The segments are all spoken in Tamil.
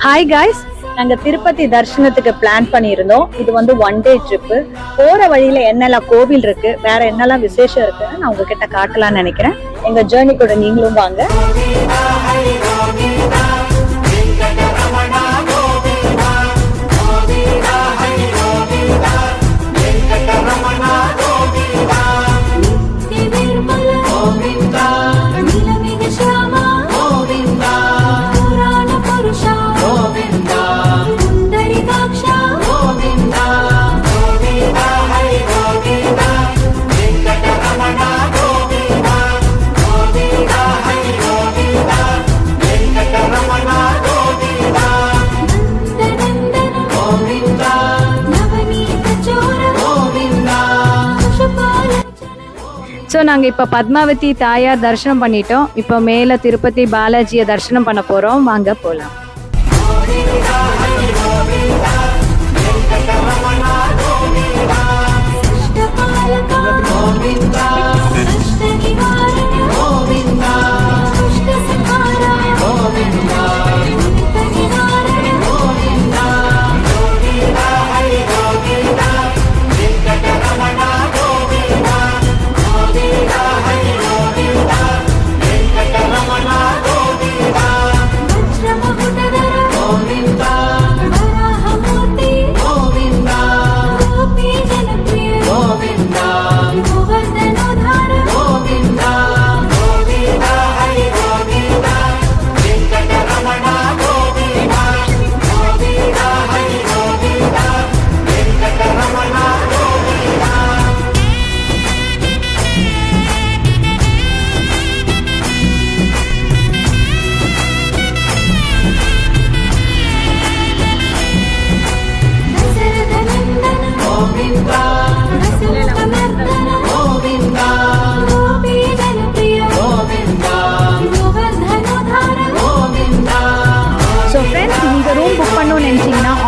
ஹாய் காய்ஸ், நாங்கள் திருப்பதி தரிசனத்துக்கு பிளான் பண்ணியிருந்தோம். இது வந்து 1 டே ட்ரிப்பு. போகிற வழியில் என்னெல்லாம் கோவில் இருக்கு, வேற என்னெல்லாம் விசேஷம் இருக்குன்னு நான் உங்ககிட்ட காட்டலாம்னு நினைக்கிறேன். எங்கள் ஜேர்னி கூட நீங்களும் வாங்க. ஸோ நாங்கள் இப்போ பத்மாவதி தாயார் தரிசனம் பண்ணிட்டோம். இப்போ மேலே திருப்பதி பாலாஜியை தரிசனம் பண்ண போகிறோம். வாங்க போகலாம்.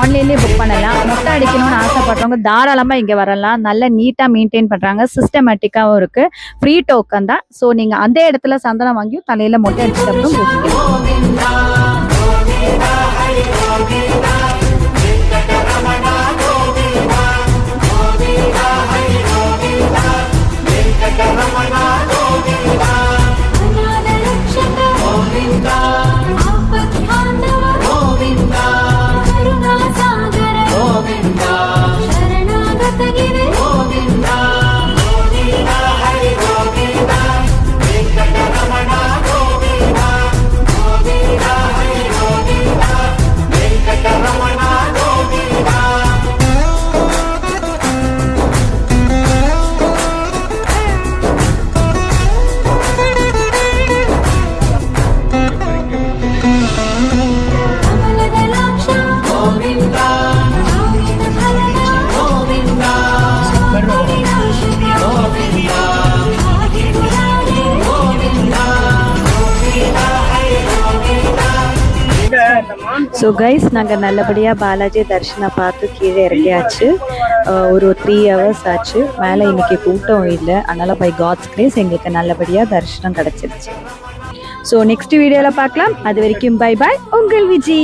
ஆன்லைன்லேயே புக் பண்ணலாம். மொட்டை அடிக்கணும்னு ஆசைப்படுறவங்க தாராளமாக இங்கே வரலாம். நல்லா நீட்டாக மெயின்டைன் பண்ணுறாங்க, சிஸ்டமேட்டிக்காகவும் இருக்குது. ஃப்ரீ டோக்கன் தான். ஸோ நீங்கள் அந்த இடத்துல சந்தனம் வாங்கியும் தலையில் மொட்டை அடிச்சுட்டு ஸோ கைஸ், நாங்கள் நல்லபடியாக பாலாஜி தரிசனம் பார்த்து கீழே இறங்கியாச்சு. ஒரு 3 hours ஆச்சு. மேலே இன்னைக்கு கூட்டம் இல்லை, அதனால் பை காட்ஸ் கிரேஸ் எங்களுக்கு நல்லபடியாக தரிசனம் கிடச்சிருச்சு. ஸோ நெக்ஸ்ட் வீடியோவில் பார்க்கலாம். அது வரைக்கும் பை பாய், உங்கள் விஜி.